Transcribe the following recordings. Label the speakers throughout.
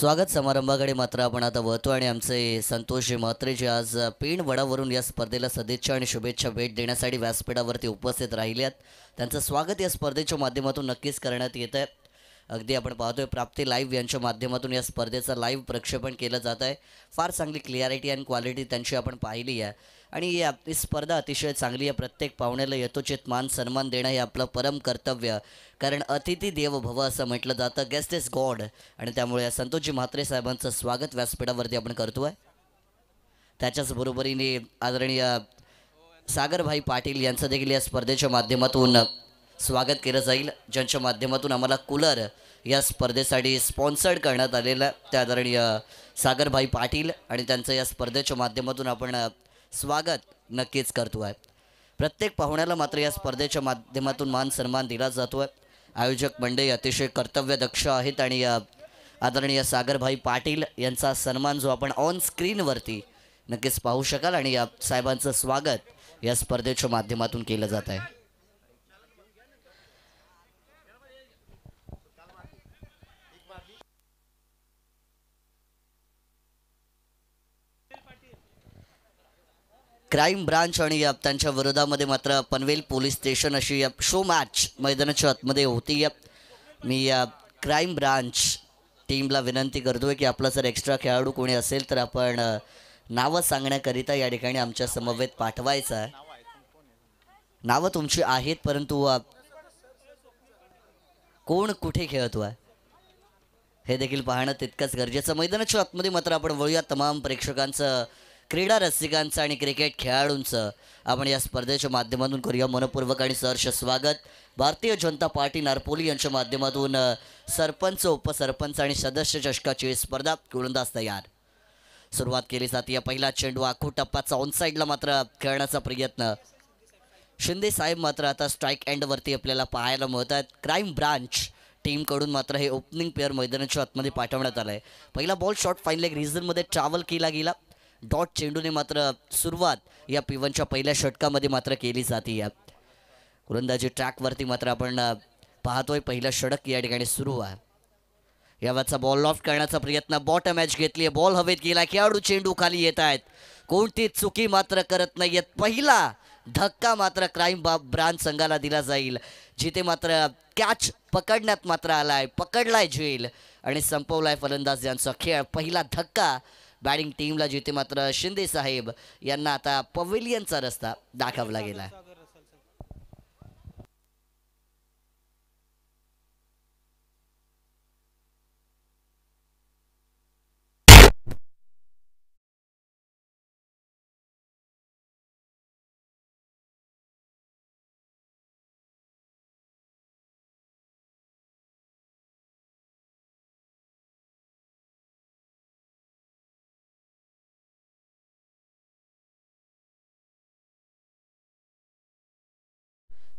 Speaker 1: स्वागत समारंभाकडे मात्र आपण आता वळतो आणि आमचे संतोषजी म्हात्रे जे आज पेण वडावरून या स्पर्धेला सदिच्छा आणि शुभेच्छा भेट देण्यासाठी व्यासपीठावरती उपस्थित राहिले आहेत. त्यांचं स्वागत या स्पर्धेच्या माध्यमातून नक्कीच करण्यात येत आहे. अगदी आपण पाहतोय प्राप्ती लाईव्ह यांच्या माध्यमातून या स्पर्धेचं लाईव्ह प्रक्षेपण केलं जात आहे. फार चांगली क्लिअरिटी आणि क्वालिटी त्यांची आपण पाहिली आहे आणि ही स्पर्धा अतिशय चांगली आहे. प्रत्येक पाहुण्याला यथोचित मान सन्मान देणं हे आपलं परम कर्तव्य, कारण अतिथी देव भव असं म्हटलं जातं. Guest is God. आणि त्यामुळे संतोषजी म्हात्रे साहेबांचं स्वागत व्यासपीठावरती आपण करतोय. त्याच्याच बरोबरीने आदरणीय सागरभाई पाटील यांचं देखील या स्पर्धेच्या माध्यमातून स्वागत केलं जाईल, ज्यांच्या माध्यमातून आम्हाला कूलर या स्पर्धेसाठी स्पॉन्सर्ड करण्यात आलेलं त्या आदरणीय सागरभाई पाटील आणि त्यांचं या स्पर्धेच्या माध्यमातून आपण स्वागत नक्कीच करतो आहे. प्रत्येक पाहुण्याला मात्र या स्पर्धेच्या माध्यमातून मान सन्मान दिला जातो आहे. आयोजक मंडळी अतिशय कर्तव्यदक्ष आहेत आणि आदरणीय सागरभाई पाटील यांचा सन्मान जो आपण ऑन स्क्रीनवरती नक्कीच पाहू शकाल आणि या साहेबांचं स्वागत या स्पर्धेच्या माध्यमातून केलं जात आहे. क्राईम ब्रांच आणि त्यांच्या विरोधामध्ये मात्र पनवेल पोलीस स्टेशन अशी शो मॅच मैदानाच्या आतमध्ये होती. मी क्राईम ब्रांच टीमला विनंती करतोय की आपला जर एक्स्ट्रा खेळाडू कोणी असेल तर आपण नावं सांगण्याकरिता या ठिकाणी आमच्या समवेत पाठवायचं आहे. नावं तुमची आहेत, परंतु कोण कुठे खेळतो आहे हे देखील पाहणं तितकंच गरजेचं. मैदानाच्या आतमध्ये मात्र आपण वळूया. तमाम प्रेक्षकांचं, क्रीडा रसिकांचं आणि क्रिकेट खेळाडूंचं आपण या स्पर्धेच्या माध्यमातून करूया मनपूर्वक आणि सहर्ष स्वागत. भारतीय जनता पार्टी नारपोली यांच्या माध्यमातून सरपंच, उपसरपंच आणि सदस्य चषकाची स्पर्धा गोलंदाज तयार. सुरुवात केली जाते. पहिला चेंडू आखू टप्प्याचा ऑनसाईडला मात्र खेळण्याचा प्रयत्न. शिंदे साहेब मात्र आता स्ट्राईक एंडवरती आपल्याला पाहायला मिळत आहेत. क्राईम ब्रांच टीमकडून मात्र हे ओपनिंग प्लेअर मैदानाच्या आतमध्ये पाठवण्यात आलं आहे. पहिला बॉल शॉर्ट फाईन लेग रिझनमध्ये ट्रॅव्हल केला गेला. डॉट चेंडूने मात्र सुरुवात या पिवनच्या पहिल्या षटकामध्ये मात्र केली जाते. या गोलंदाजी ट्रॅकवरती मात्र आपण पाहतोय पहिलं षटक या ठिकाणी सुरू आहे. यावरचा बॉल लॉफ्ट करण्याचा प्रयत्न. बॉटम मॅच घेतली. बॉल हवेत गेला. खेळाडू चेंडू खाली येत आहेत. कोणती चुकी मात्र करत नाहीयेत. पहिला धक्का मात्र क्राईम ब्रांच संघाला दिला जाईल, जिथे मात्र कॅच पकडण्यात मात्र आलाय. पकडलाय झेल आणि संपवलाय फलंदाज यांचा खेळ. पहिला धक्का बॅटिंग टीमला, जिथे मात्र शिंदे साहेब यांना आता पवेलियनचा रस्ता दाखवला गेला.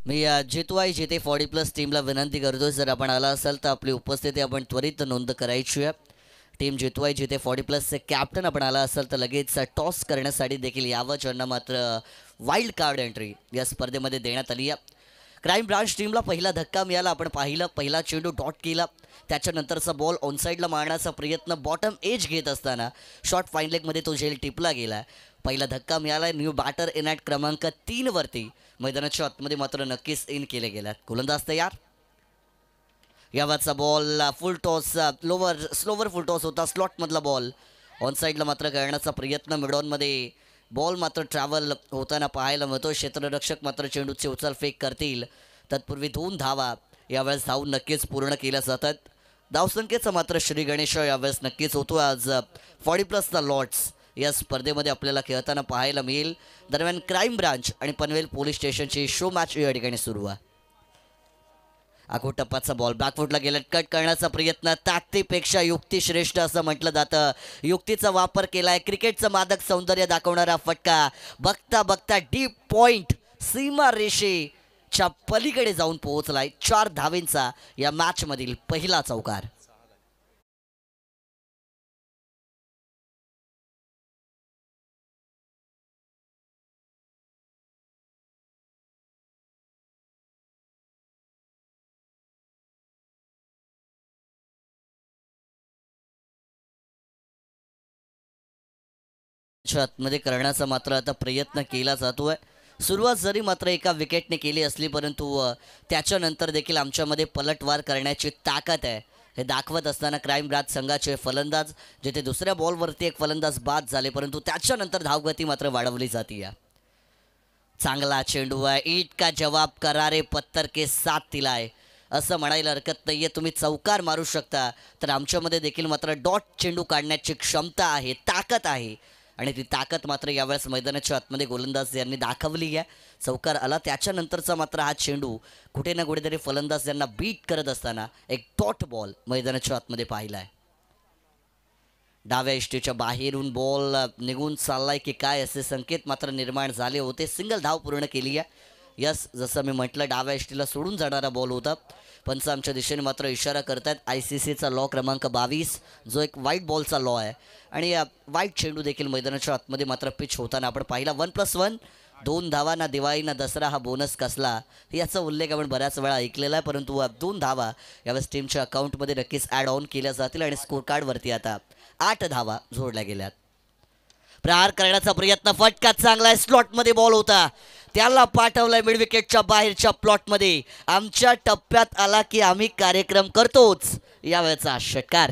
Speaker 1: मी जितवाई जिथे 40+ टीमला विनंती करतोय, जर आपण आला असाल तर आपली उपस्थिती आपण त्वरित नोंद करायची आहे. टीम जितवाई जिथे 40+चे कॅप्टन आपण आला असाल तर लगेच टॉस करण्यासाठी देखील यावं, ज्यांना मात्र वाईल्ड कार्ड एंट्री या स्पर्धेमध्ये देण्यात आली आहे. क्राईम ब्रांच टीमला पहिला धक्का मिळाला. आपण पाहिलं पहिला चेंडू डॉट केला. त्याच्यानंतरचा बॉल ऑनसाईडला मारण्याचा प्रयत्न. बॉटम एज घेत असताना शॉर्ट फाईन लेगमध्ये तो झेल टिपला गेला. पहिला धक्का मिळाला. न्यू बॅटर इन ॲट क्रमांक 3 वरती मैदानाच्या आतमध्ये मात्र नक्कीच इन केले गेल्यात. गोलंदाज तयार. यावरचा बॉल फुल टॉस, स्लोवर फुल टॉस होता. स्लॉटमधला बॉल ऑनसाईडला मात्र करण्याचा प्रयत्न. मिडॉनमध्ये बॉल मात्र ट्रॅव्हल होताना पाहायला मिळतो. क्षेत्ररक्षक मात्र चेंडूचे उचल फेक करतील. तत्पूर्वी 2 धावा यावेळेस धावून नक्कीच पूर्ण केल्या जातात. धावसंख्येचा मात्र श्री गणेश यावेळेस नक्कीच होतो. आज 40+चा लॉट्स या स्पर्धेमध्ये आपल्याला खेळताना पाहायला मिळेल. दरम्यान क्राईम ब्रांच आणि पनवेल पोलीस स्टेशनची शो मॅच या ठिकाणी सुरू आहे. आखो टप्प्याचा बॉल बॅकफुटला गेला. कट करण्याचा प्रयत्न. ताकदीपेक्षा युक्ती श्रेष्ठ असं म्हटलं जातं. युक्तीचा वापर केलाय. क्रिकेटचं मादक सौंदर्य दाखवणारा फटका. बघता बघता डीप पॉइंट सीमा रेषेच्या पलीकडे जाऊन पोहोचलाय. 4 धावेंचा या मॅच मधील पहिला चौकार. च्या आतमध्ये करण्याचा मात्र आता प्रयत्न केला जातोय. सुरुवात जरी मात्र एका विकेटने केली असली परंतु त्याच्यानंतर देखील आमच्यामध्ये पलटवार करण्याची ताकद आहे हे दाखवत असताना क्राईम ब्रांच संघाचे फलंदाज जिथे दुसऱ्या बॉलवरती एक फलंदाज बाद झाले परंतु त्याच्यानंतर धावगती मात्र वाढवली जाते. चांगला चेंडू आहे, ईट का जवाब करारे पत्थर के साथ दिलाय असं म्हणायला हरकत नाहीये. तुम्ही चौकार मारू शकता तर आमच्यामध्ये देखील मात्र डॉट चेंडू काढण्याची क्षमता आहे, ताकद आहे आणि ती ताकद मात्र यावेळेस मैदानाच्या आतमध्ये गोलंदाज यांनी दाखवली आहे. चौकार आला त्याच्यानंतरचा मात्र हा चेंडू कुठे ना कुठेतरी फलंदाज यांना बीट करत असताना एक डॉट बॉल मैदानाच्या आतमध्ये पाहिला आहे. डाव्या इष्टीच्या बाहेरून बॉल निघून चाललाय की काय असे संकेत मात्र निर्माण झाले होते. सिंगल धाव पूर्ण केली आहे. यस, जसं मी म्हटलं डाव्या इष्टीला सोडून जाणारा बॉल होता. पंच आमच्या दिशेने मात्र इशारा करतायत. ICCचा लॉ क्रमांक 22 जो एक व्हाईट बॉलचा लॉ आहे आणि व्हाईट चेंडू देखील मैदानाच्या आतमध्ये मात्र पिच होताना आपण पाहिला. 1+1 2 धावा ना दिवाळी ना दसरा हा बोनस कसला याचा उल्लेख आपण बऱ्याच वेळा ऐकलेला आहे परंतु 2 धावा यावेळेस टीमच्या अकाउंटमध्ये नक्कीच ॲड ऑन केल्या जातील आणि स्कोर कार्डवरती आता 8 धावा जोडल्या गेल्यात. प्रहार करण्याचा प्रयत्न, फटका चांगला आहे, स्लॉटमध्ये बॉल होता त्याला पाठवलाय मिड विकेटच्या बाहेरच्या प्लॉटमध्ये. आमच्या टप्प्यात आला की आम्ही कार्यक्रम करतोच. यावेळेचा षटकार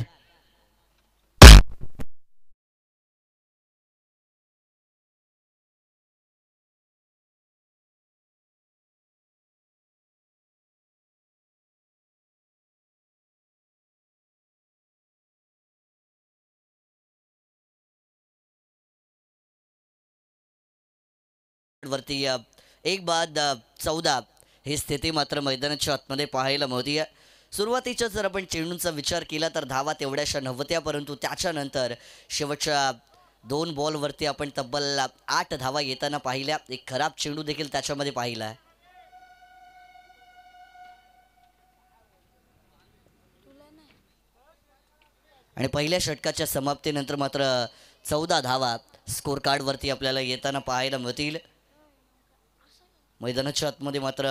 Speaker 1: वरती 1 बाद 14 ही स्थिती मात्र मैदानाच्या आतमध्ये पाहायला मिळते. सुरुवातीच्या जर आपण चेंडूंचा विचार केला तर धावा तेवढ्याशा नव्हत्या परंतु त्याच्यानंतर शेवटच्या 2 बॉलवरती आपण तब्बल 8 धावा येताना पाहिल्या. एक खराब चेंडू देखील त्याच्यामध्ये पाहिला आणि पहिल्या षटकाच्या समाप्तीनंतर मात्र 14 धावा स्कोर कार्डवरती आपल्याला येताना पाहायला मिळतील. मैदानाच्या आतमध्ये मात्र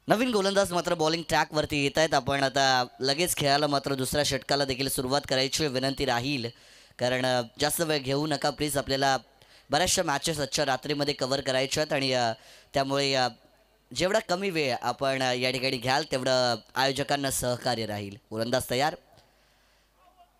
Speaker 1: नवीन गोलंदाज मात्र बॉलिंग ट्रॅकवरती येत आहेत. आपण आता लगेच खेळायला मात्र दुसऱ्या षटकाला देखील सुरुवात करायची विनंती राहील कारण जास्त वेळ घेऊ नका प्लीज. आपल्याला बऱ्याचशा मॅचेस आजच्या रात्रीमध्ये कव्हर करायच्या आहेत आणि त्यामुळे जेवढा कमी वेळ आपण या ठिकाणी घ्याल तेवढं आयोजकांना सहकार्य राहील. गोलंदाज तयार,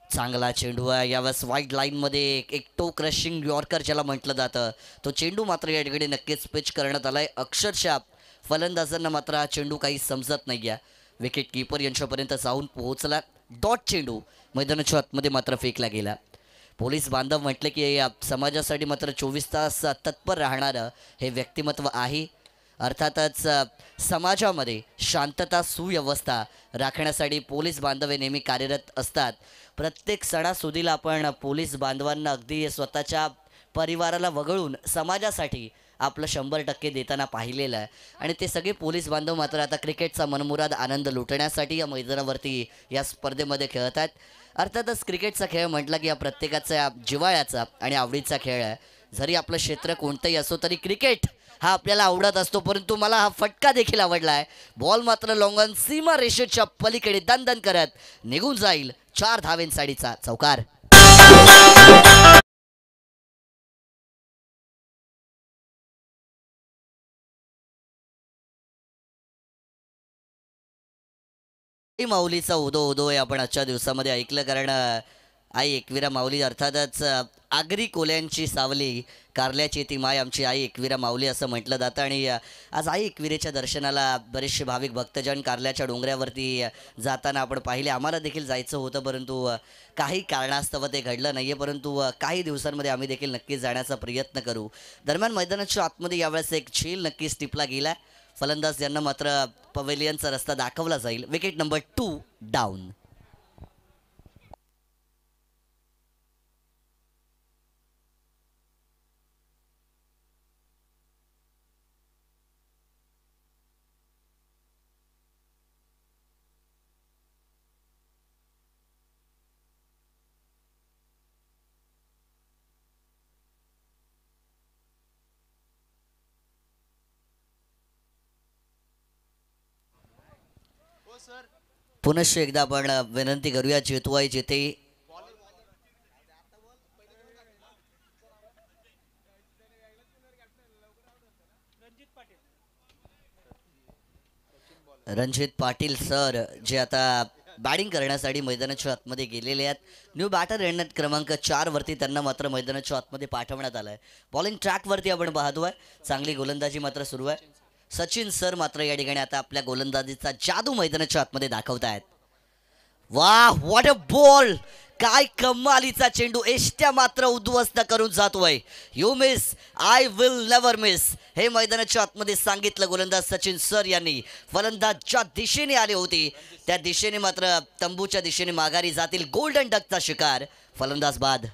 Speaker 1: चांगला चेंडू आहे यावेळेस व्हाईट लाईनमध्ये एक टो क्रशिंग यॉर्कर ज्याला म्हटलं जातं तो चेंडू मात्र या ठिकाणी नक्कीच पिच करण्यात आला आहे. अक्षरशः फलंदाजांना मात्र हा चेंडू काही समजत नाही आहे. विकेट कीपर यांच्यापर्यंत जाऊन पोहोचला. डॉट चेंडू मैदानाच्या आतमध्ये मात्र फेकला गेला. पोलीस बांधव म्हटले की समाजासाठी मात्र 24 तास तत्पर राहणारं हे व्यक्तिमत्व आहे. अर्थातच समाजामध्ये शांतता सुव्यवस्था राखण्यासाठी पोलीस बांधव हे नेहमी कार्यरत असतात. प्रत्येक सणासुदीला आपण पोलीस बांधवांना अगदी स्वतःच्या परिवाराला वगळून समाजासाठी आपलं 100% देताना पाहिलेलं आहे आणि ते सगळे पोलीस बांधव मात्र आता क्रिकेटचा मनमुराद आनंद लुटण्यासाठी या मैदानावरती या स्पर्धेमध्ये खेळत आहेत. अर्थातच क्रिकेटचा खेळ म्हटला की या प्रत्येकाचा जिव्हाळ्याचा आणि आवडीचा खेळ आहे. जरी आपलं क्षेत्र कोणतंही असो तरी क्रिकेट हा आपल्याला आवडत असतो परंतु मला हा फटका देखील आवडला आहे. बॉल मात्र लॉंगॉन सीमा रेषेच्या पलीकडे दणदण करत निघून जाईल. 4 धावेंसाठीचा चौकार. माऊलीचा उदो उदो हे आपण आजच्या दिवसामध्ये ऐकलं कारण आई एकविरा माऊली अर्थातच आगरी कोल्यांची सावली कारल्याची ती माय आमची आई एकविरा माऊली असं म्हटलं जातं आणि आज आई एकविरेच्या दर्शनाला बरेचसे भाविक भक्तजन कारल्याच्या डोंगरावरती जाताना आपण पाहिले. आम्हाला देखील जायचं होतं परंतु काही कारणास्तव ते घडलं नाही आहे परंतु काही दिवसांमध्ये आम्ही देखील नक्कीच जाण्याचा प्रयत्न करू. दरम्यान मैदानाच्या आतमध्ये यावेळेस एक झेल नक्कीच टिपला गेला. फलंदाज यांना मात्र पवेलियनचा रस्ता दाखवला जाईल. Wicket number 2 down.
Speaker 2: हो सर.
Speaker 1: पुनश्च एकदा आपण विनंती करूया जेतवाई जेते रणजित पाटील सर जे आता बॅटिंग करण्यासाठी मैदानाच्या आतमध्ये गेलेले आहेत. न्यू बॅटर येण्यात क्रमांक 4 वरती त्यांना मात्र मैदानाच्या आतमध्ये पाठवण्यात आलं आहे. बॉलिंग ट्रॅकवरती आपण पाहतोय चांगली गोलंदाजी मात्र सुरू आहे. सचिन सर मात्र या ठिकाणी आता आपल्या गोलंदाजीचा जादू मैदानाच्या आतमध्ये दाखवतायत. वाह व्हॉट अ बॉल, काय कमालीचा चेंडू एष्ट्या मात्र उद्ध्वस्त करून जातोय. You miss I will never miss हे मैदानाच्या आतमध्ये सांगितलं गोलंदाज सचिन सर यांनी. फलंदाज ज्या दिशेने आले होते त्या दिशेने मात्र तंबूच्या दिशेने माघारी जातील. गोल्डन डकचा शिकार फलंदाज बाद.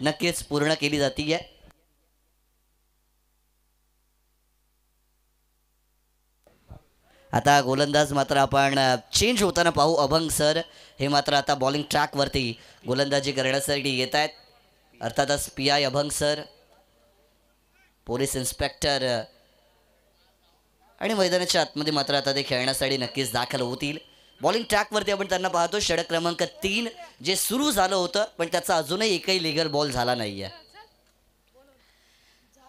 Speaker 1: नक्कीच पूर्ण केली जाते. आता गोलंदाज मात्र आपण चेंज होताना पाहू. अभंग सर हे मात्र आता बॉलिंग ट्रॅकवरती गोलंदाजी करण्यासाठी येत आहेत. अर्थातच PI अभंग सर, पोलीस इन्स्पेक्टर आणि मैदानाच्या आतमध्ये मात्र आता ते खेळण्यासाठी नक्कीच दाखल होतील. बॉलिंग ट्रॅकवरती आपण त्यांना पाहतो. षटक क्रमांक 3 जे सुरू झालं होतं पण त्याचा अजूनही एकही लीगल बॉल झाला नाहीये.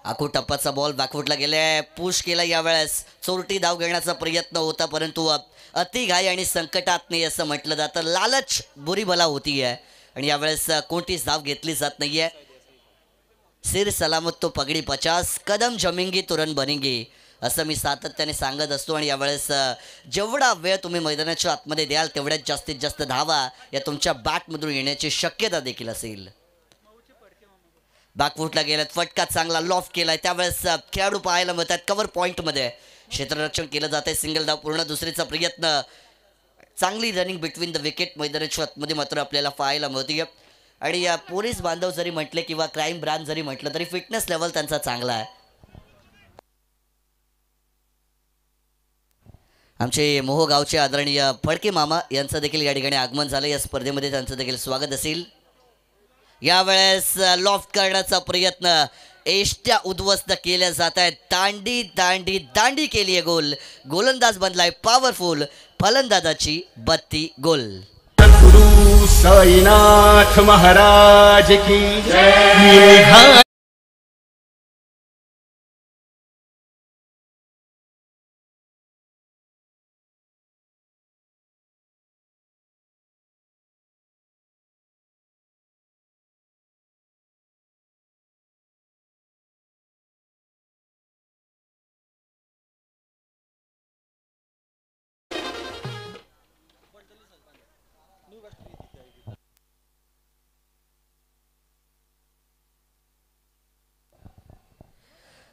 Speaker 1: आखू टप्पाचा बॉल बॅकफुटला गेलाय. पुश केला यावेळेस. चोरटी धाव घेण्याचा प्रयत्न होता परंतु अतिघाई आणि संकटात नाही असं म्हटलं जातं. लालच बुरी बला होती आहे आणि यावेळेस कोणतीच धाव घेतली जात नाहीये. सिर सलामत तो पगडी 50 कदम जमेंगी तुरंत बनेंगी. असं मी सातत्याने सांगत असतो. आणि यावेळेस जेवढा वेळ तुम्ही मैदानाच्या आतमध्ये द्याल तेवढ्यात जास्तीत जास्त धावा या तुमच्या बॅटमधून येण्याची शक्यता देखील असेल. बॅकफुटला गेल्यात, फटका चांगला लॉफ्ट केलाय, त्यावेळेस खेळाडू पाहायला मिळतात कव्हर पॉईंटमध्ये. क्षेत्ररक्षण केलं जातंय, सिंगल धाव पूर्ण. दुसरीचा प्रयत्न, चांगली रनिंग बिटवीन द विकेट मैदानाच्या आतमध्ये मात्र आपल्याला पाहायला मिळते. आणि पोलीस बांधव जरी म्हटले किंवा क्राईम ब्रांच जरी म्हटलं तरी फिटनेस लेवल त्यांचा चांगला आहे. आमचे मोहोगावचे आदरणीय फडके मामा यांचं देखील या ठिकाणी आगमन झालं. या स्पर्धेमध्ये त्यांचं देखील स्वागत असेल. यावेळेस लॉफ्ट करण्याचा प्रयत्न, एष्ट्या उद्ध्वस्त केल्या जात आहेत. दांडी दांडी दांडी केली आहे गोल. गोलंदाज बनलाय पॉवरफुल, फलंदाजाची 32 गोल.
Speaker 2: गुरु साईनाथ महाराज की जय.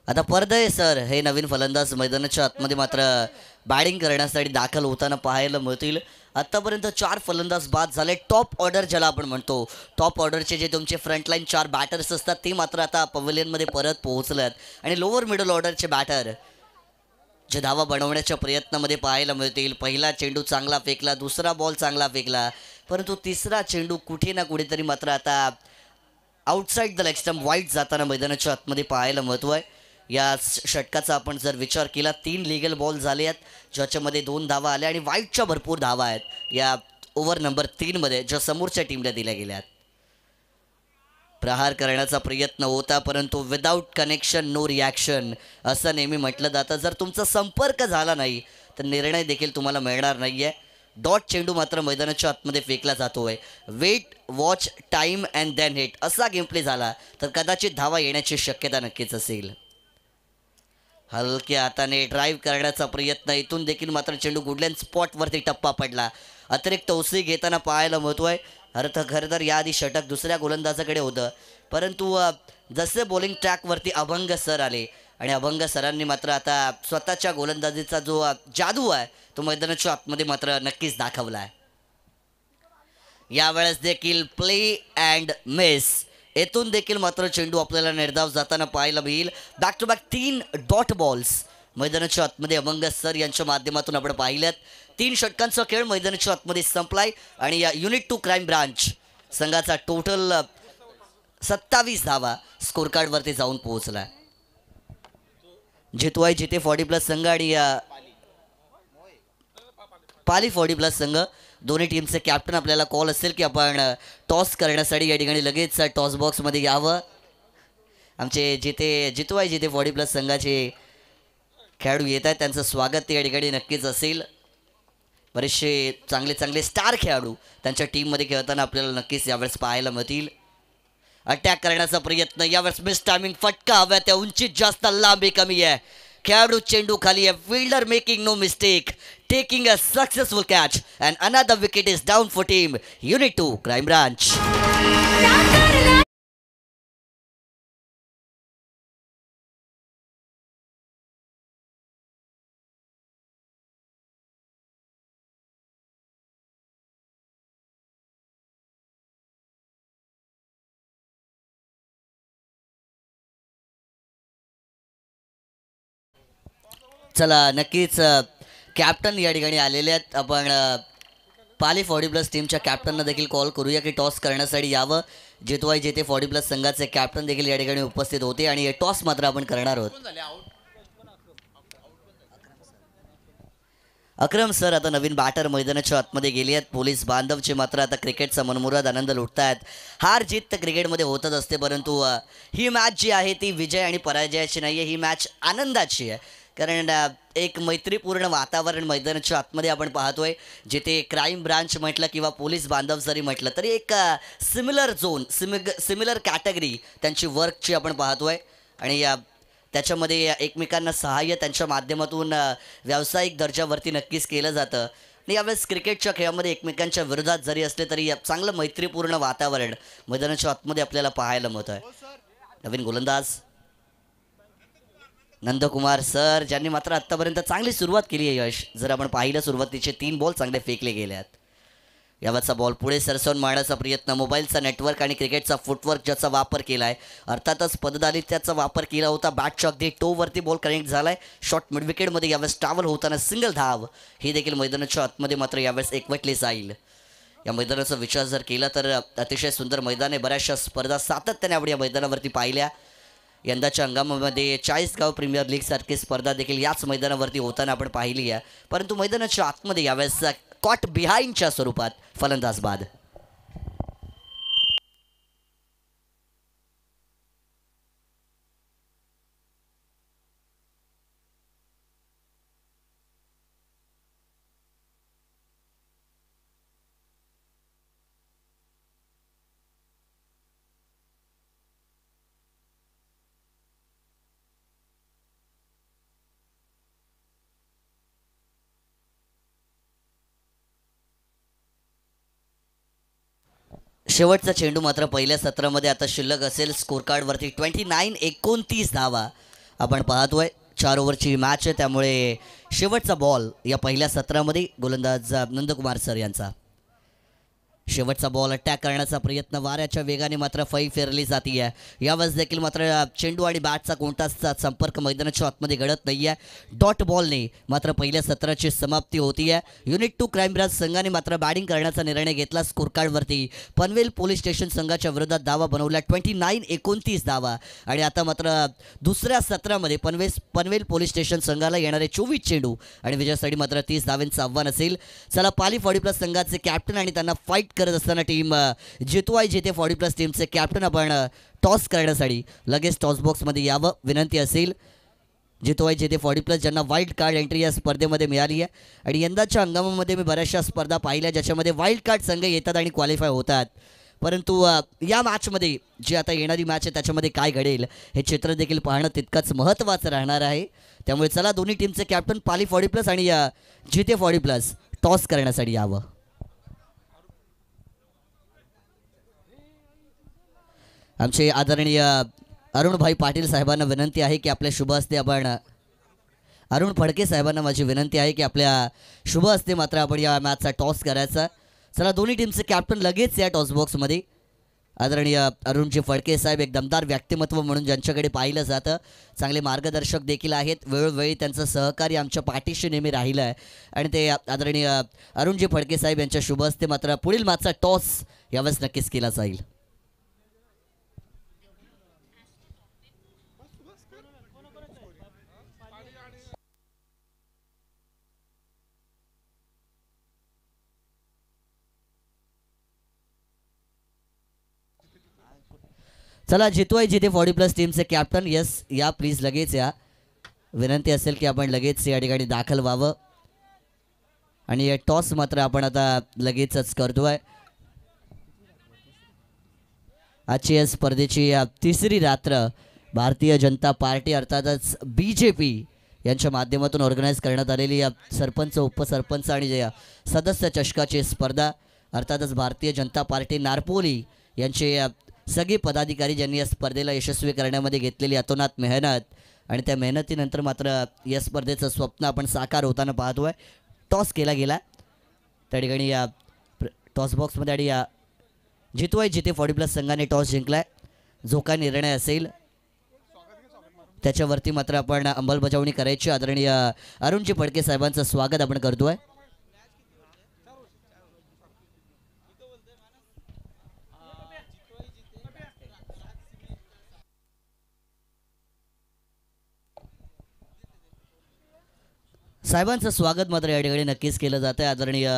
Speaker 1: आता परदय सर हे नवीन फलंदाज मैदानाच्या आतमध्ये मात्र बॅटिंग करण्यासाठी दाखल होताना पाहायला मिळतील. आत्तापर्यंत 4 फलंदाज बाद झाले. टॉप ऑर्डर ज्याला आपण म्हणतो, टॉप ऑर्डरचे जे तुमचे फ्रंटलाईन 4 बॅटर्स असतात ते मात्र आता पवेलियनमध्ये परत पोहोचलेत. आणि लोअर मिडल ऑर्डरचे बॅटर जे धावा बनवण्याच्या प्रयत्नामध्ये पाहायला मिळतील. पहिला चेंडू चांगला फेकला, दुसरा बॉल चांगला फेकला, परंतु तिसरा चेंडू कुठे ना कुठेतरी मात्र आता आउटसाईड द लेग स्टंप वाईट जाताना मैदानाच्या आतमध्ये पाहायला मिळतोय. या षटकाचा आपण जर विचार केला, 3 लिगल बॉल झाले आहेत ज्याच्यामध्ये 2 धावा आल्या आणि वाईटच्या भरपूर धावा आहेत या ओव्हर नंबर 3 मध्ये ज्या समोरच्या टीमला दिल्या गेल्यात. प्रहार करण्याचा प्रयत्न होता परंतु विदाऊट कनेक्शन नो रिॲक्शन असं नेहमी म्हटलं जातं. जर तुमचा संपर्क झाला नाही तर निर्णय देखील तुम्हाला मिळणार नाही आहे. डॉट चेंडू मात्र मैदानाच्या आतमध्ये फेकला जातोय. Wait, watch, time and then hit असा गेम प्ले झाला तर कदाचित धावा येण्याची शक्यता नक्कीच असेल. हलक्या हाताने ड्राईव्ह करण्याचा प्रयत्न, इथून देखील मात्र चेंडू गुडलँड स्पॉटवरती टप्पा पडला. अतिरिक्त उसळी घेताना पाहायला मिळतोय. खरं तर याआधी षटक दुसऱ्या गोलंदाजाकडे होतं परंतु जसे बॉलिंग ट्रॅकवरती अभंग सर आले आणि अभंग सरांनी मात्र आता स्वतःच्या गोलंदाजीचा जो जादू आहे तो मैदानाच्या आतमध्ये मात्र नक्कीच दाखवला आहे. यावेळेस देखील प्ले अँड मिस, येथून देखील मात्र चेंडू आपल्याला निर्धाव जाताना पाहायला मिळेल. Back to back 3 dot balls मैदानाच्या आतमध्ये अभंग सर यांच्या माध्यमातून आपण पाहिल्यात. 3 षटकांचा खेळ मैदानाच्या आतमध्ये संपलाय आणि या युनिट 2 क्राईम ब्रांच संघाचा टोटल 27 धावा स्कोर कार्डवरती जाऊन पोहोचला. जितवाय जिथे 40+ संघ आणि पाली 40+ संघ दोन्ही टीमचे कॅप्टन आपल्याला कॉल असेल की आपण टॉस करण्यासाठी या ठिकाणी लगेच टॉस बॉक्समध्ये यावं. आमचे जितवाय जिथे 40+ संघाचे खेळाडू येत आहेत त्यांचं स्वागत या ठिकाणी नक्कीच असेल. बरेचसे चांगले चांगले स्टार खेळाडू त्यांच्या टीममध्ये खेळताना आपल्याला नक्कीच यावेळेस पाहायला मिळतील. अटॅक करण्याचा प्रयत्न, यावेळेस मिस टायमिंग, फटका हव्या त्या उंचीत जास्त, लांबी कमी आहे. खेळाडू चेंडू खाली आहे. Fielder making no mistake, taking a successful catch and another wicket is down for team unit 2 crime branch. चला नक्कीच कॅप्टन या ठिकाणी आलेले आहेत. आपण पाली 40+ टीमच्या कॅप्टनना देखील कॉल करूया की टॉस करण्यासाठी यावं. जितवाय जिथे 40+ संघाचे कॅप्टन देखील या ठिकाणी उपस्थित होते आणि टॉस मात्र आपण करणार आहोत. अक्रम सर आता नवीन बॅटर मैदानाच्या आतमध्ये गेली आहेत. पोलीस बांधवचे मात्र आता क्रिकेटचा मनमुराद आनंद लुटतायत. हार जीत तर क्रिकेटमध्ये होतच असते परंतु ही मॅच जी आहे ती विजय आणि पराजयाची नाही आहे, ही मॅच आनंदाची आहे. कारण एक मैत्रीपूर्ण वातावरण मैदानाच्या आतमध्ये आपण पाहतोय. जिथे क्राईम ब्रांच म्हटलं किंवा पोलीस बांधव जरी म्हटलं तरी एक सिमिलर झोन, सिमिलर कॅटेगरी त्यांची वर्कची आपण पाहतोय. आणि त्याच्यामध्ये एकमेकांना सहाय्य त्यांच्या माध्यमातून व्यावसायिक दर्जावरती नक्कीच केलं जातं. आणि यावेळेस क्रिकेटच्या खेळामध्ये एकमेकांच्या विरोधात जरी असले तरी चांगलं मैत्रीपूर्ण वातावरण मैदानाच्या आतमध्ये आपल्याला पाहायला मिळतं आहे. नवीन गोलंदाज नंदकुमार सर, ज्यांनी मात्र आत्तापर्यंत चांगली सुरुवात केली आहे. यश, जर आपण पाहिलं सुरुवातीचे 3 बॉल चांगले फेकले गेले आहेत. यावरचा बॉल पुढे सरसवून मारण्याचा प्रयत्न, मोबाईलचा नेटवर्क आणि क्रिकेटचा फुटवर्क ज्याचा वापर केला आहे, अर्थातच पददालित्याचा वापर केला होता. बॅटच्या अगदी टोवरती बॉल कनेक्ट झाला आहे. शॉर्ट मिड विकेटमध्ये यावेळेस ट्रॅव्हल होताना सिंगल धाव ही देखील मैदानाच्या आतमध्ये मात्र यावेळेस एकवटली जाईल. या मैदानाचा विचार जर केला तर अतिशय सुंदर मैदान आहे. बऱ्याचशा स्पर्धा सातत्याने आपण या मैदानावरती पाहिल्या. यंदाच्या हंगामामध्ये चाळीसगाव प्रीमियर लीगसारखी स्पर्धा देखील याच मैदानावरती होताना आपण पाहिली आहे. परंतु मैदानाच्या आतमध्ये यावेळेस कॉट बिहाइंडच्या स्वरूपात फलंदाज बाद. शेवटचा चेंडू मात्र पहिल्या सत्रामध्ये आता शिल्लक असेल. स्कोर कार्डवरती 29-29 धावा आपण पाहतोय. 4 ओव्हरची मॅच आहे, त्यामुळे शेवटचा बॉल या पहिल्या सत्रामध्ये गोलंदाज नंदकुमार सर यांचा. शेवटचा बॉल अटॅक करण्याचा प्रयत्न, वाऱ्याच्या वेगाने मात्र फै फेरली जाते आहे. यावेळेस देखील मात्र चेंडू आणि बॅटचा कोणताच संपर्क मैदानाच्या आतमध्ये घडत नाही आहे. डॉट बॉलने मात्र पहिल्या सत्राची समाप्ती होती आहे. युनिट 2 क्राईम ब्रांच संघाने मात्र बॅटिंग करण्याचा निर्णय घेतला. स्कोर कार्डवरती पनवेल पोलीस स्टेशन संघाच्या विरोधात धावा बनवल्या 29-29 धावा. आणि आता मात्र दुसऱ्या सत्रामध्ये पनवेल पोलीस स्टेशन संघाला येणारे 24 चेंडू आणि विजयासाठी मात्र 30 धावांचं आव्हान असेल. चला, पाली 40+ संघाचे कॅप्टन आणि त्यांना फाईट करत असताना टीम जितवाय जिथे 40+ टीमचे कॅप्टन आपण टॉस करण्यासाठी लगेच टॉस बॉक्समध्ये यावं विनंती असेल. जितवाय जिथे 40+ ज्यांना वाईल्ड कार्ड एंट्री या स्पर्धेमध्ये मिळाली आहे. आणि यंदाच्या हंगामामध्ये मी बऱ्याचशा स्पर्धा पाहिल्या ज्याच्यामध्ये वाईल्ड कार्ड संघ येतात आणि क्वालिफाय होतात. परंतु या मॅचमध्ये जी आता येणारी मॅच आहे त्याच्यामध्ये काय घडेल हे चित्र देखील पाहणं तितकंच महत्त्वाचं राहणार आहे. त्यामुळे चला, दोन्ही टीमचे कॅप्टन पाली 40+ आणि जिथे 40+ टॉस करण्यासाठी यावं. आमचे आदरणीय अरुणभाई पाटील साहेबांना विनंती आहे की आपल्या शुभ हस्ते आपण अरुण फडके साहेबांना माझी विनंती आहे की आपल्या शुभ हस्ते मात्र आपण या मॅचचा टॉस करायचा. चला, दोन्ही टीमचे कॅप्टन लगेच या टॉस बॉक्समध्ये. आदरणीय अरुणजी फडके साहेब एक दमदार व्यक्तिमत्व म्हणून ज्यांच्याकडे पाहिलं जातं, चांगले मार्गदर्शक देखील आहेत. वेळोवेळी त्यांचं सहकार्य आमच्या पाठीशी नेहमी राहिलं आहे. आणि ते आदरणीय अरुणजी फडके साहेब यांच्या शुभ हस्ते मात्र पुढील मॅचचा टॉस यावेळेस नक्कीच केला जाईल. चला, जितवाय जिथे 40+ टीमचे कॅप्टन या प्लीज लगेच या. विनंती असेल की आपण लगेच या ठिकाणी दाखल व्हावं. आणि टॉस मात्र आपण आता लगेचच करतोय. आजची या स्पर्धेची तिसरी रात्र भारतीय जनता पार्टी अर्थातच BJP यांच्या माध्यमातून ऑर्गनाईज करण्यात आलेली सरपंच, उपसरपंच आणि सदस्य चषकाची स्पर्धा. अर्थातच भारतीय जनता पार्टी नारपोली यांचे सगळे पदाधिकारी ज्यांनी या स्पर्धेला यशस्वी करण्यामध्ये घेतलेली अतोनात मेहनत आणि त्या मेहनतीनंतर मात्र या स्पर्धेचं स्वप्न आपण साकार होताना पाहतोय. टॉस केला गेला त्या ठिकाणी या टॉस बॉक्समध्ये आणि या जितवाय जिथे 40+ संघाने टॉस जिंकलाय. जो काय निर्णय असेल त्याच्यावरती मात्र आपण अंमलबजावणी करायची. आदरणीय अरुणजी फडके साहेबांचं स्वागत आपण करतोय. साहेबांचं स्वागत मात्र या ठिकाणी नक्कीच केलं जातं आहे. आदरणीय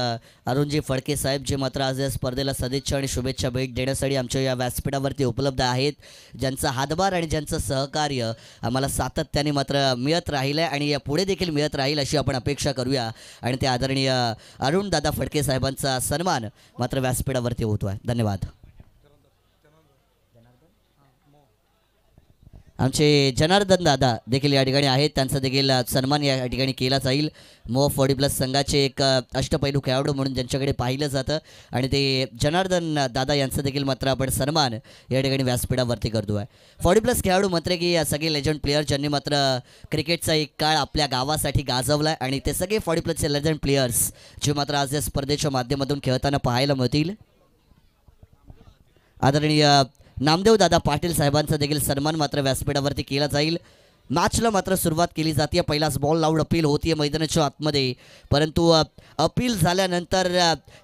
Speaker 1: अरुणजी फडके साहेब जे मात्र आज या स्पर्धेला सदिच्छा आणि शुभेच्छा भेट देण्यासाठी आमच्या या व्यासपीठावरती उपलब्ध आहेत, ज्यांचा हातभार आणि ज्यांचं सहकार्य आम्हाला सातत्याने मात्र मिळत राहिलं आहे आणि या पुढे देखील मिळत राहील अशी आपण अपेक्षा करूया. आणि ते आदरणीय अरुणदादा फडके साहेबांचा सन्मान मात्र व्यासपीठावरती होतो आहे. धन्यवाद. आमचे जनार्दन दादा देखील या ठिकाणी आहेत, त्यांचा देखील सन्मान या ठिकाणी केला जाईल. मो 40+ संघाचे एक अष्टपैलू खेळाडू म्हणून ज्यांच्याकडे पाहिलं जातं आणि ते जनार्दन दादा यांचं देखील मात्र आपण सन्मान या ठिकाणी व्यासपीठावरती करतो आहे. 40+ खेळाडू मात्र की या सगळे लेजंड प्लेयर ज्यांनी मात्र क्रिकेटचा एक काळ आपल्या गावासाठी गाजवला आहे आणि ते सगळे 40+चे लेजंड प्लेयर्स जे मात्र आज या स्पर्धेच्या माध्यमातून खेळताना पाहायला मिळतील. आदरणीय नामदेव दादा पाटील साहेबांचा देखील सन्मान मात्र व्यासपीठावरती केला जाईल. मॅचला मात्र सुरुवात केली जाते. पहिलाच बॉल लावून अपील होतीये मैदानाच्या आतमध्ये, परंतु अपील झाल्यानंतर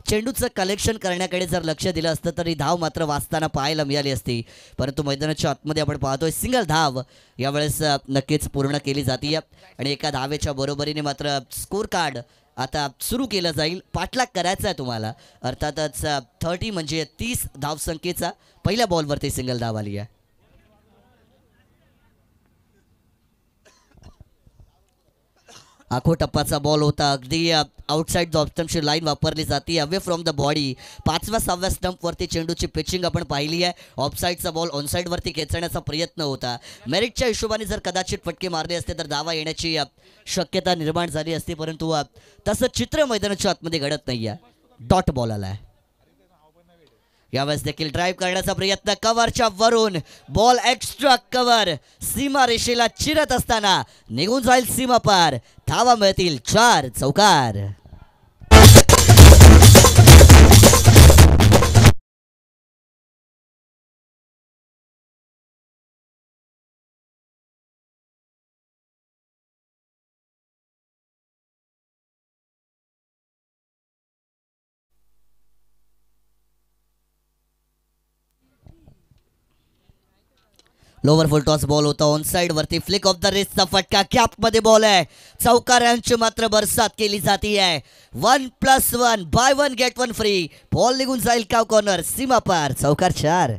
Speaker 1: चेंडूचं कलेक्शन करण्याकडे जर लक्ष दिलं असतं तरी धाव मात्र वाचताना पाहायला मिळाली असती, परंतु मैदानाच्या आतमध्ये आपण पाहतोय सिंगल धाव यावेळेस नक्कीच पूर्ण केली जाते आणि एका धावेच्या बरोबरीने मात्र स्कोर कार्ड आता सुरू केलं जाईल. पाठलाग करायचा आहे तुम्हाला, अर्थातच 30 म्हणजे 30 धावसंख्येचा पहिल्या बॉलवरती सिंगल धाव आली आहे. आखो टप्पाचा बॉल होता, अगदी आउटसाइड द स्टंपची लाईन वापरली जाते, अवे फ्रॉम द बॉडी. 5व्या-6व्या स्टंपवरती चेंडूची पिचिंग आपण पाहिली आहे. ऑफसाईडचा बॉल ऑनसाईडवरती खेचण्याचा प्रयत्न होता. मेरिटच्या हिशोबाने जर कदाचित फटके मारले असते तर धावा येण्याची शक्यता निर्माण झाली असती, परंतु तसं चित्र मैदानाच्या आतमध्ये घडत नाही आहे. डॉट बॉल आला आहे. यावेळेस देखील ड्राईव्ह करण्याचा प्रयत्न, कव्हरच्या वरून बॉल एक्स्ट्रा कव्हर सीमा रेषेला चिरत असताना निघून जाईल सीमा पार. धावा मिळतील 4 चौकार. लोअर फुल टॉस बॉल होता, ऑन साइड वरती फ्लिक ऑफ द रिस्टचा फटका, कॅप मध्ये बॉल आहे. चौकारांची मात्र बरसात केली जाती आहे. 1+1 बाय 1 गेट 1 फ्री. बॉल निघून जाईल काव कॉर्नर, सीमा पार. चौकार 4.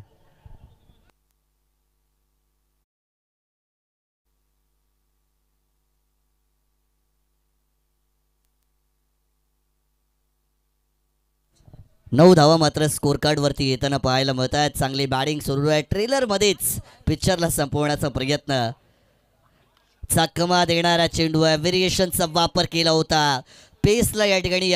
Speaker 1: नऊ धावा मात्र स्कोर कार्ड वरती येताना पाहायला मिळत आहेत. चांगली बॅटिंग सुरू आहे. ट्रेलरमध्येच पिक्चरला संपवण्याचा प्रयत्न, चकमा देणारा चेंडू आहे. व्हेरिएशनचा वापर केला होता, पेसला या ठिकाणी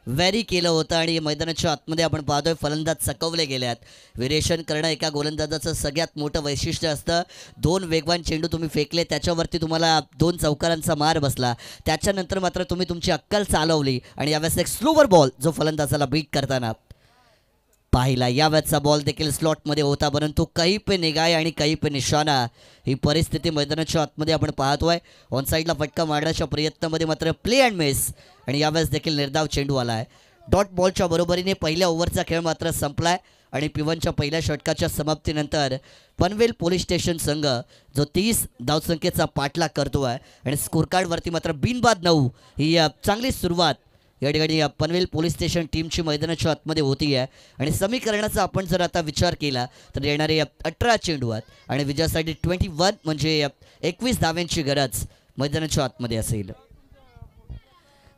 Speaker 1: व्हेरी केलं होतं आणि मैदानाच्या आतमध्ये आपण पाहतोय फलंदाज चकवले गेल्यात. व्हेरिएशन करणं एका गोलंदाजाचं सगळ्यात मोठं वैशिष्ट्य असतं. 2 वेगवान चेंडू तुम्ही फेकले, त्याच्यावरती तुम्हाला 2 चौकारांचा मार बसला, त्याच्यानंतर मात्र तुम्ही तुमची अक्कल चालवली आणि यावेळेस एक स्लोवर बॉल जो फलंदाजाला बीट करताना पाहिला. यावेळेसचा बॉल देखील स्लॉटमध्ये होता, परंतु काही पे निगाय आणि काही पे निशाणा ही परिस्थिती मैदानाच्या आतमध्ये आपण पाहतोय. ऑन साईडला फटका मारण्याच्या प्रयत्नामध्ये मात्र प्ले अँड मिस आणि यावेळेस देखील निर्धाव चेंडू आला आहे. डॉट बॉलच्या बरोबरीने पहिल्या ओव्हरचा खेळ मात्र संपलाय आणि P1च्या पहिल्या षटकाच्या समाप्तीनंतर पनवेल पोलीस स्टेशन संघ जो 30 धावसंख्येचा पाठलाग करतो आहे आणि स्कोर कार्डवरती मात्र बिनबाद 9 ही चांगली सुरुवात या ठिकाणी पनवेल पोलीस स्टेशन टीमची मैदानाच्या आतमध्ये होती आहे. आणि समीकरणाचा आपण जर आता विचार केला तर येणारे 18 चेंडू आहेत आणि विजयासाठी 21 म्हणजे 21 धाव्यांची गरज मैदानाच्या आतमध्ये असेल.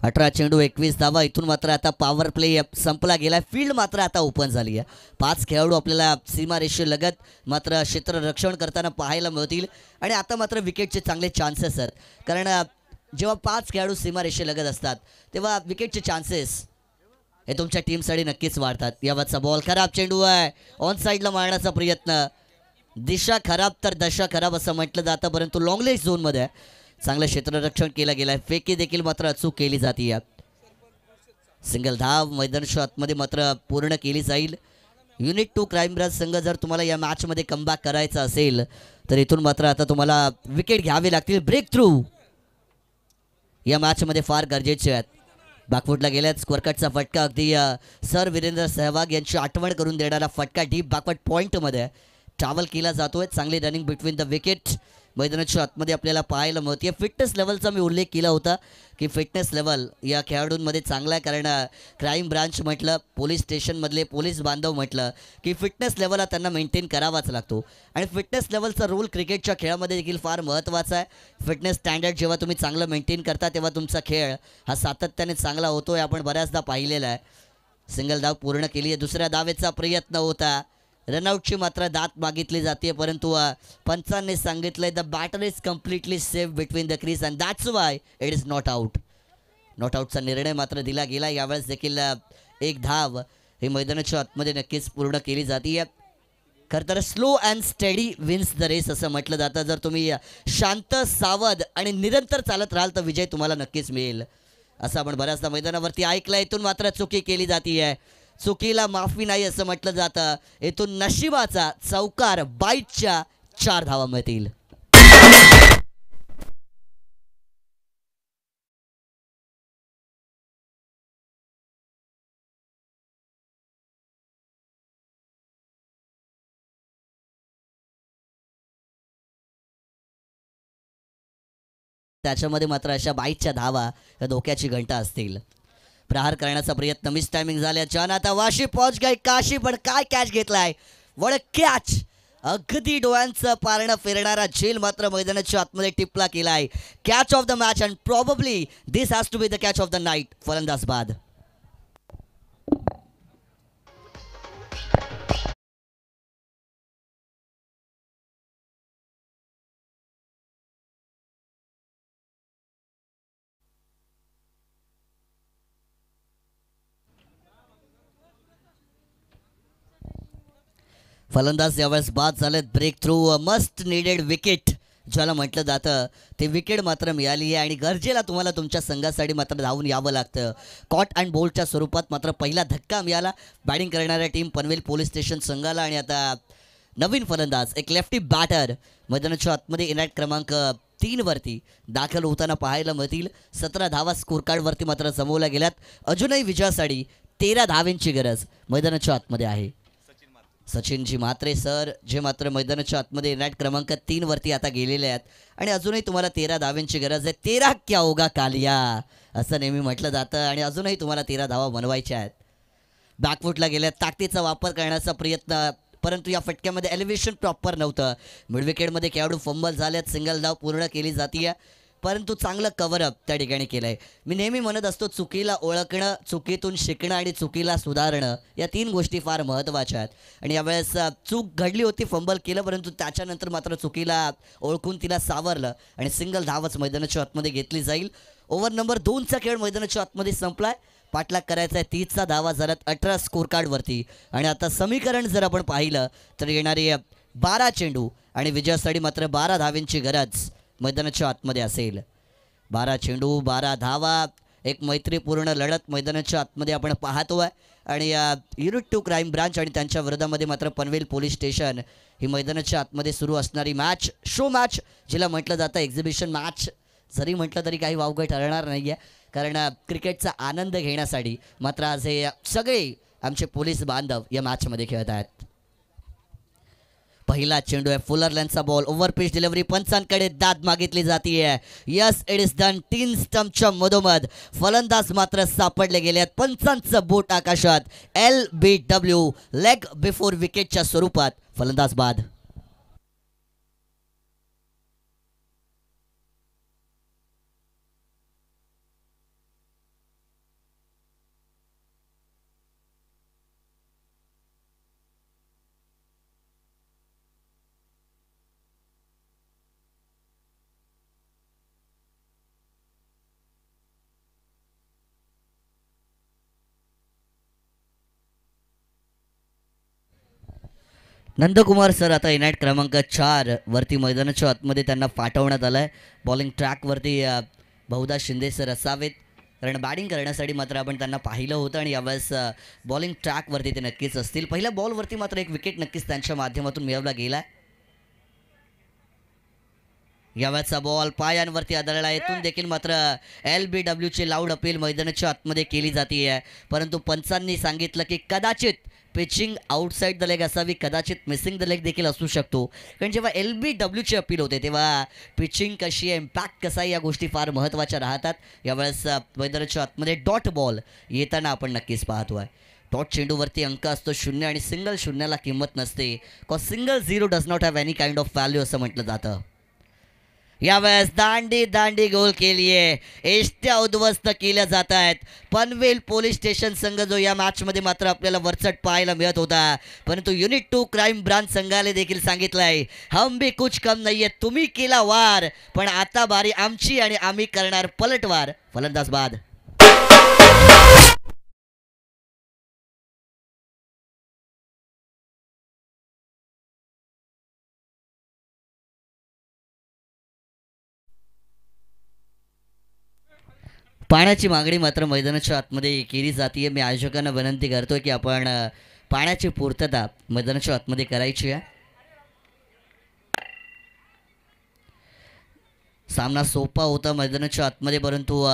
Speaker 1: 18 चेंडू 21 धावा. इथून मात्र आता पॉवर प्ले संपला गेला. फील्ड मात्र आता ओपन झाली आहे. 5 खेळाडू आपल्याला सीमारेषेलगत मात्र क्षेत्ररक्षण करताना पाहायला मिळतील आणि आता मात्र विकेटचे चांगले चान्सेस आहेत, कारण जेव्हा 5 खेळाडू सीमारेषेलगत असतात तेव्हा विकेटचे चान्सेस हे तुमच्या टीमसाठी नक्कीच वाढतात. यावरचा बॉल खराब चेंडू आहे, ऑन साईडला मारण्याचा प्रयत्न. दिशा खराब तर दशा खराब असं म्हटलं जातं, परंतु लॉंगलेज झोनमध्ये चांगलं क्षेत्ररक्षण केलं गेलं आहे. फेकी देखील मात्र अचूक केली जाते. सिंगल धाव मैदानाच्या आतमध्ये मात्र पूर्ण केली जाईल. युनिट 2 क्राईम ब्रांच संघ जर तुम्हाला या मॅचमध्ये कमबॅक करायचा असेल तर इथून मात्र आता तुम्हाला विकेट घ्यावे लागतील. ब्रेक थ्रू या मॅचमध्ये फार गरजेचे आहेत. बॅकफुटला गेल्यात. स्कोअरकटचा फटका, अगदी सर वीरेंद्र सहवाग यांची आठवण करून देणारा फटका डीप बॅकवर्ड पॉईंटमध्ये ट्रॅव्हल केला जातोय. चांगली रनिंग बिटवीन द विकेट मैदानाच्या आतमध्ये आपल्याला पाहायला मिळते. फिटनेस लेवलचा मी उल्लेख केला होता की फिटनेस लेवल या खेळाडूंमध्ये चांगला आहे, कारण क्राईम ब्रांच म्हटलं, पोलीस स्टेशनमधले पोलीस बांधव म्हटलं की फिटनेस लेवल हा त्यांना मेंटेन करावाच लागतो आणि फिटनेस लेवलचा रोल क्रिकेटच्या खेळामध्ये देखील फार महत्त्वाचा आहे. फिटनेस स्टँडर्ड जेव्हा तुम्ही चांगलं मेंटेन करता तेव्हा तुमचा खेळ हा सातत्याने चांगला होतो आहे. आपण बऱ्याचदा पाहिलेला आहे. सिंगल धाव पूर्ण केली आहे. दुसऱ्या धावेचा प्रयत्न होता, रनआउटची मात्र दात मागितली जाते, परंतु पंचांनी सांगितलंय the batter is completely safe between the crease and that's why it is not out. Not आउटचा निर्णय मात्र दिला गेला. यावेळेस देखील एक धाव ही मैदानाच्या आतमध्ये नक्कीच पूर्ण केली जाते. खरं तर slow and steady wins the race असं म्हटलं जातं. जर तुम्ही शांत, सावध आणि निरंतर चालत राहाल तर विजय तुम्हाला नक्कीच मिळेल असं आपण बऱ्याचदा मैदानावरती ऐकलं. इथून मात्र चुकी केली जाते. चुकीला माफी नाही असं म्हटलं जातं. इथून नशिबाचा चौकार, बाईटच्या 4 धावा मिळतील. त्याच्यामध्ये मात्र अशा बाईटच्या धावा या धोक्याची घंटा असतील. प्रहार करण्याचा प्रयत्न मिस टायमिंग झाल्या. जॉन आता वाशी पॉच गाय काशी, पण काय कॅच घेतलाय. वड कॅच, अगदी डोळ्यांचं पारणं फिरणारा झेल मात्र मैदानाच्या आतमध्ये टिपला केलाय. Catch of the match and probably this has to be the catch of the night. फलंदाज बाद. फलंदाज यावेळेस बाद झालेत. Breakthrough, must needed wicket ज्याला म्हटलं जातं ते विकेट मात्र मिळाली आहे आणि गरजेला तुम्हाला तुमच्या संघासाठी मात्र धावून यावं लागतं. कॉट अँड बोल्टच्या स्वरूपात मात्र पहिला धक्का मिळाला बॅटिंग करणाऱ्या टीम पनवेल पोलीस स्टेशन संघाला. आणि आता नवीन फलंदाज, एक लेफ्टी बॅटर मैदानाच्या आतमध्ये इनॅट क्रमांक 3 वरती दाखल होताना पाहायला मिळतील. 17 धावा स्कोर कार्डवरती मात्र जमवल्या गेल्यात. अजूनही विजयासाठी 13 धावांची गरज मैदानाच्या आतमध्ये आहे. सचिनजी म्हात्रे सर जे मात्र मैदानाच्या आतमध्ये इनॅट क्रमांक 3 वरती आता गेलेले आहेत आणि अजूनही तुम्हाला 13 धावांची गरज आहे. 13 क्या होगा कालिया असं नेहमी म्हटलं जातं आणि अजूनही तुम्हाला 13 धावा बनवायच्या आहेत. बॅकफुटला गेल्यात, ताकदीचा वापर करण्याचा प्रयत्न, परंतु या फटक्यामध्ये एलिव्हेशन प्रॉपर नव्हतं. मिड विकेटमध्ये खेळाडू फंबल झाल्यात. सिंगल धाव पूर्ण केली जाते, परंतु चांगलं कव्हरअप त्या ठिकाणी केलं आहे. मी नेहमी म्हणत असतो चुकीला ओळखणं, चुकीतून शिकणं आणि चुकीला सुधारणं या 3 गोष्टी फार महत्त्वाच्या आहेत. आणि यावेळेस चूक घडली होती, फंबल केलं, परंतु त्याच्यानंतर मात्र चुकीला ओळखून तिला सावरलं आणि सिंगल धावच मैदानाच्या आतमध्ये घेतली जाईल. ओव्हर नंबर 2चा खेळ मैदानाच्या आतमध्ये संपलाय. पाठलाग करायचा आहे. 30चा धावा झाल्यात 18 स्कोर कार्डवरती. आणि आता समीकरण जर आपण पाहिलं तर येणारी 12 चेंडू आणि विजयासाठी मात्र 12 धावांची गरज मैदानाच्या आतमध्ये असेल. 12 चेंडू 12 धावा, एक मैत्रीपूर्ण लढत मैदानाच्या आतमध्ये आपण पाहतोय. आणि युनिट 2 क्राईम ब्रांच आणि त्यांच्या विरोधामध्ये मात्र पनवेल पोलीस स्टेशन ही मैदानाच्या आतमध्ये सुरू असणारी मॅच, शो मॅच जिला म्हटलं जातं, एक्झिबिशन मॅच जरी म्हटलं तरी काही वावगं ठरणार नाही आहे. कारण क्रिकेटचा आनंद घेण्यासाठी मात्र आज हे सगळे आमचे पोलीस बांधव या मॅचमध्ये खेळत आहेत. पहिला चेंडू आहे, फुलरलँडचा बॉल, ओव्हर पिच डिलिव्हरी, पंचांकडे दाद मागितली जाते. Yes, it is done. 3 स्टंपच्या मधोमध फलंदाज मात्र सापडले गेले आहेत. पंचांचं बोट आकाशात. LBW लेग बिफोर विकेटच्या स्वरूपात फलंदाज बाद. नंदकुमार सर आता इनॅट क्रमांक 4 वरती मैदानाच्या आतमध्ये त्यांना पाठवण्यात आलं आहे. बॉलिंग ट्रॅकवरती बहुधा शिंदे सर असावेत, कारण बॅटिंग करण्यासाठी मात्र आपण त्यांना पाहिलं होतं आणि यावेळेस बॉलिंग ट्रॅकवरती ते नक्कीच असतील. पहिल्या बॉलवरती मात्र एक विकेट नक्कीच त्यांच्या माध्यमातून मिळवला गेला. यावेळेचा बॉल पायांवरती आदळला. येथून देखील मात्र LBWची लाऊड अपील मैदानाच्या आतमध्ये केली जाते आहे, परंतु पंचांनी सांगितलं की कदाचित पिचिंग आउटसाईड द लेग असावी, कदाचित मिसिंग द लेग देखील असू शकतो. कारण जेव्हा LBWची अपील होते तेव्हा पिचिंग कशी आहे, इम्पॅक्ट कसा आहे, या गोष्टी फार महत्त्वाच्या राहतात. यावेळेस मैदानाच्या आतमध्ये डॉट बॉल येताना आपण नक्कीच पाहतो आहे. डॉट चेंडूवरती अंक असतो 0 आणि सिंगल 0ला किंमत नसते. Cause single 0 does not have any kind of value असं म्हटलं जातं. यावेळेस दांडी दांडी गोल केलीये, एष्ट्या उद्ध्वस्त केल्या जात आहेत. पनवेल पोलीस स्टेशन संघ जो या मॅचमध्ये मात्र आपल्याला वरचढ पाहायला मिळत होता, परंतु युनिट 2 क्राईम ब्रांच संघाने देखील सांगितलंय हम भी कुछ कम नाहीये, तुम्ही केला वार पण आता बारी आमची आणि आम्ही करणार पलटवार. फलंदाज बाद. पाण्याची मागणी मात्र मैदानाच्या आतमध्ये केली जाते. मी आयोजकांना विनंती करतोय की आपण पाण्याची पूर्तता मैदानाच्या आतमध्ये करायची आहे. सामना सोपा होता मैदानाच्या आतमध्ये, परंतु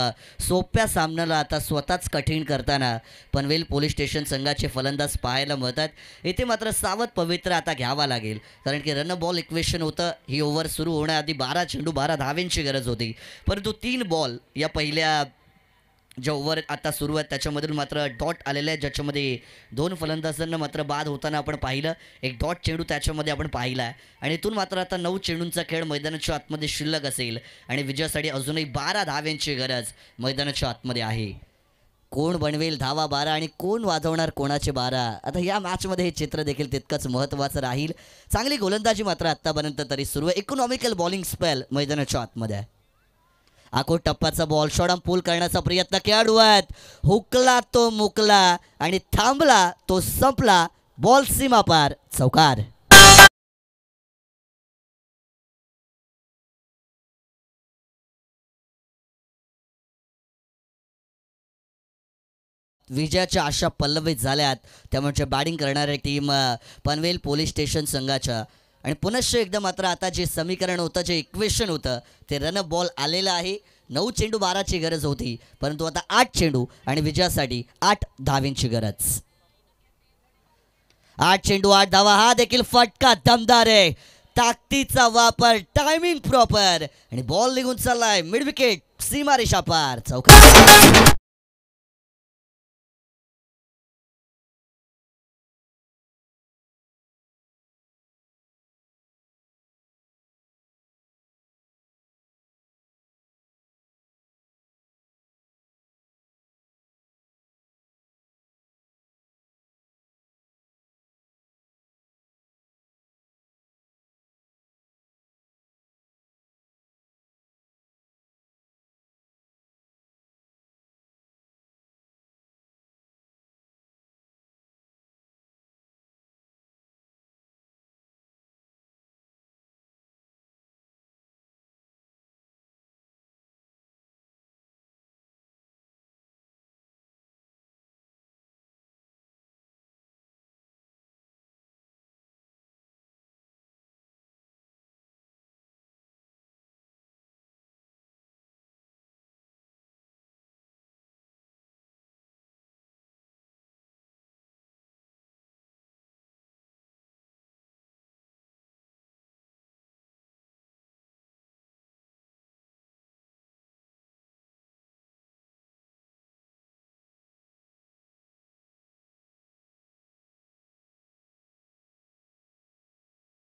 Speaker 1: सोप्या सामन्याला आता स्वतःच कठीण करताना पनवेल पोलीस स्टेशन संघाचे फलंदाज पाहायला मिळतात. इथे मात्र सावध पवित्र आता घ्यावा लागेल, कारण की रन बॉल इक्वेशन होतं. ही ओव्हर सुरू होण्याआधी 12 चेंडू 12 धावेंची गरज होती, परंतु 3 बॉल या पहिल्या ज्या ओव्हर आता सुरू आहेत त्याच्यामधून मात्र डॉट आलेले आहेत, ज्याच्यामध्ये 2 फलंदाजांना मात्र बाद होताना आपण पाहिलं. एक डॉट चेंडू त्याच्यामध्ये आपण पाहिला आहे आणि इथून मात्र आता 9 चेंडूंचा खेळ मैदानाच्या आतमध्ये शिल्लक असेल आणि विजयासाठी अजूनही 12 धाव्यांची गरज मैदानाच्या आतमध्ये आहे. कोण बनवेल धावा 12 आणि कोण वाजवणार कोणाचे 12, आता या मॅचमध्ये हे चित्र देखील तितकंच महत्त्वाचं राहील. चांगली गोलंदाजी मात्र आत्तापर्यंत तरी सुरू आहे. इकॉनॉमिकल बॉलिंग स्पेल मैदानाच्या आतमध्ये आहे. आखोट टप्प्याचा बॉल शॉट पूल करण्याचा प्रयत्न खेळाडू आहेत. हुकला तो मुकला आणि थांबला तो संपला. बॉल सीमा पार, चौकार. विजयाच्या आशा पल्लवित झाल्यात, त्यामुळे बॅटिंग करणारी टीम पनवेल पोलीस स्टेशन संघाच्या. आणि पुनश्च एकदा मात्र आता जे समीकरण होतं, जे इक्वेशन होतं ते रन बॉल आलेलं आहे. 9 चेंडू 12ची गरज होती, परंतु आता 8 चेंडू आणि विजयासाठी 8 धावेंची गरज. 8 चेंडू 8 धावा, हा देखील फटका दमदार आहे. ताकदीचा वापर, टायमिंग प्रॉपर आणि बॉल निघून चाललाय मिड विकेट, सीमारेषा पार, चौकार.